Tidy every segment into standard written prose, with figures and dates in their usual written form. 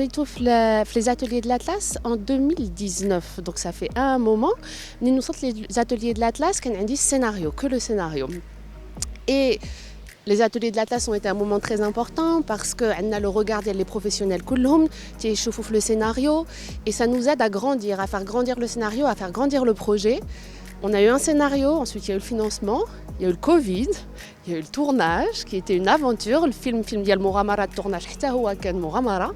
وريته في les ateliers de l'Atlas en 2019 donc ça fait un moment. منين وصلت les ateliers de l'Atlas كان عندي scénario que le scénario. Et les ateliers de l'Atlas ont été un moment très important parce qu'on a le regard des professionnels كلهم تيشوفوا في le scénario et ça nous aide à grandir, à faire grandir le scénario, à faire grandir le projet. On a eu un scénario, ensuite il y a eu le financement, il y a eu le Covid, il y a eu le tournage qui était une aventure. Le film ديال مغامرة tournage حتى هو كان مغامرة.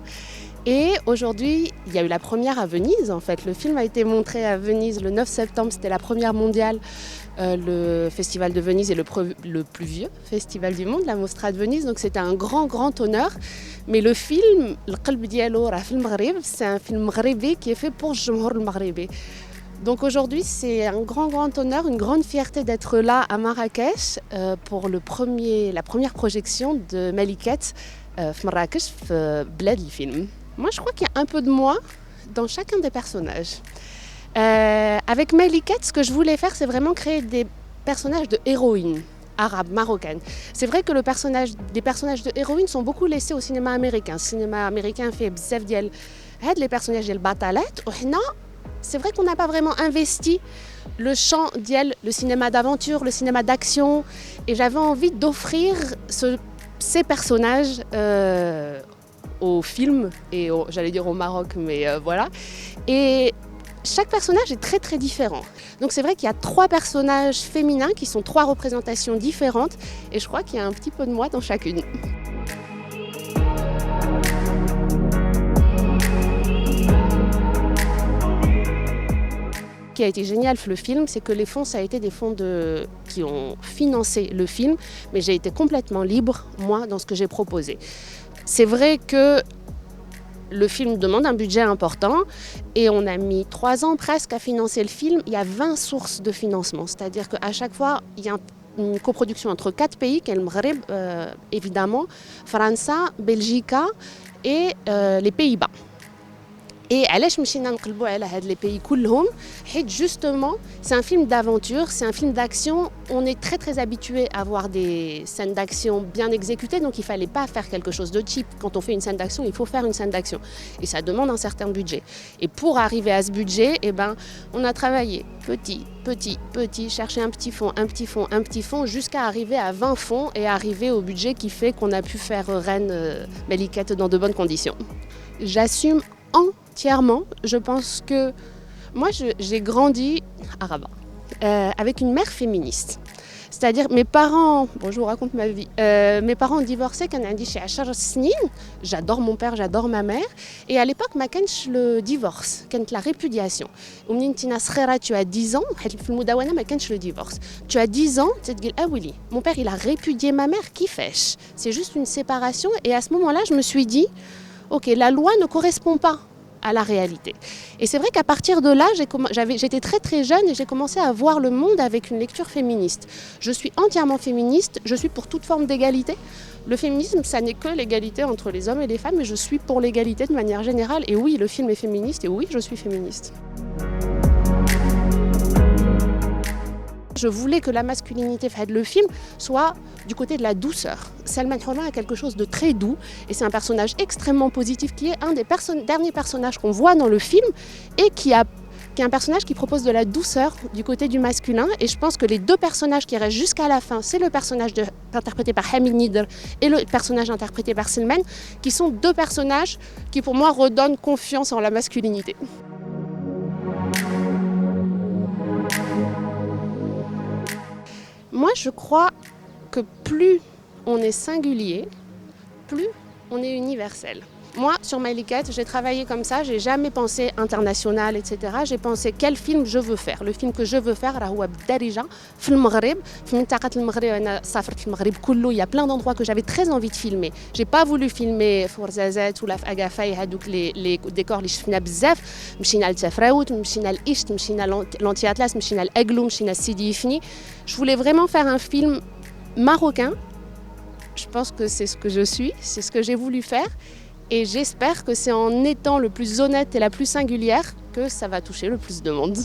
Et aujourd'hui, il y a eu la première à Venise en fait. Le film a été montré à Venise le 9 septembre, c'était la première mondiale. Le festival de Venise est le plus vieux festival du monde, la Mostra de Venise, donc c'était un grand honneur. Mais le film, القلب ديالو راه في المغرب, c'est un film مغربي qui est fait pour الجمهور المغربي. Donc aujourd'hui, c'est un grand honneur, une grande fierté d'être là à Marrakech pour la première projection de Meliket في Marrakech, في بلاد الفيلم. Moi, je crois qu'il y a un peu de moi dans chacun des personnages. Avec Meliket, ce que je voulais faire, c'est vraiment créer des personnages de héroïnes arabes, marocaines. C'est vrai que des personnages de héroïnes sont beaucoup laissés au cinéma américain. Le cinéma américain fait bzaf ديال هاد les personnages ديال البطلات وحنا c'est vrai qu'on n'a pas vraiment investi le champ le cinéma d'aventure, le cinéma d'action. Et j'avais envie d'offrir ces personnages au film, et j'allais dire au Maroc, mais voilà. Et chaque personnage est très différent. Donc c'est vrai qu'il y a 3 personnages féminins qui sont 3 représentations différentes. Et je crois qu'il y a un petit peu de moi dans chacune. Ce qui a été génial le film, c'est que les fonds, ça a été des fonds qui ont financé le film, mais j'ai été complètement libre, moi, dans ce que j'ai proposé. C'est vrai que le film demande un budget important et on a mis 3 ans presque à financer le film. Il y a 20 sources de financement, c'est-à-dire qu'à chaque fois, il y a une coproduction entre 4 pays, qui est le Maghreb, évidemment, France, Belgique et les Pays-Bas. Et علاش مشينا نقلبوا على هاد les pays كلهم حيت justement c'est un film d'aventure, c'est un film d'action. On est très habitué à voir des scènes d'action bien exécutées, donc il fallait pas faire quelque chose de cheap. Quand on fait une scène d'action, il faut faire une scène d'action et ça demande un certain budget. Et pour arriver à ce budget, on a travaillé petit, chercher un petit fond jusqu'à arriver à 20 fonds et arriver au budget qui fait qu'on a pu faire Rennes Meliket dans de bonnes conditions. J'assume entièrement. Je pense que moi, j'ai grandi à Rabat avec une mère féministe. C'est-à-dire mes parents, bon je vous raconte ma vie, mes parents ont divorcé quand عندي شي 10 سنين. J'adore mon père, j'adore ma mère. Et à l'époque, ما كانش le divorce, كانت la répudiation. ومنين تينا صغيرة, tu as 10 ans, في المدونة ما كانش le divorce. Tu as 10 ans, تتقول ويلي, mon père il a répudié ma mère, كيفاش. C'est juste une séparation. Et à ce moment-là, je me suis dit, ok, la loi ne correspond pas à la réalité. Et c'est vrai qu'à partir de là, j'étais très jeune et j'ai commencé à voir le monde avec une lecture féministe. Je suis entièrement féministe, je suis pour toute forme d'égalité. Le féminisme, ça n'est que l'égalité entre les hommes et les femmes, mais je suis pour l'égalité de manière générale. Et oui, le film est féministe et oui, je suis féministe. Je voulais que la masculinité faite le film soit du côté de la douceur. Salman Hourma a quelque chose de très doux et c'est un personnage extrêmement positif qui est un des derniers personnages qu'on voit dans le film et qui est un personnage qui propose de la douceur du côté du masculin. Et je pense que les 2 personnages qui restent jusqu'à la fin, c'est le personnage interprété par Hamid Nidr et le personnage interprété par Salman, qui sont 2 personnages qui pour moi redonnent confiance en la masculinité. Moi, je crois que plus on est singulier, plus on est universel. Moi, sur Meliket, j'ai travaillé comme ça, j'ai jamais pensé international, etc. J'ai pensé quel film je veux faire. Le film que je veux faire, راه هو بالدارجة في المغرب. في منطقة المغرب أنا سافرت المغرب كله. Il y a plein d'endroits que j'avais très envie de filmer. J'ai pas voulu filmer في ورزازات ولا في أقافي هذوك les décors اللي شفنا بزاف. مشينا لتفراوت, مشينا لإشت, مشينا لأنتي أطلس, مشينا لأقلو, مشينا لسيدي يفني. Je voulais vraiment faire un film marocain. Je pense que c'est ce que je suis, c'est ce que j'ai voulu faire. Et j'espère que c'est en étant le plus honnête et la plus singulière que ça va toucher le plus de monde.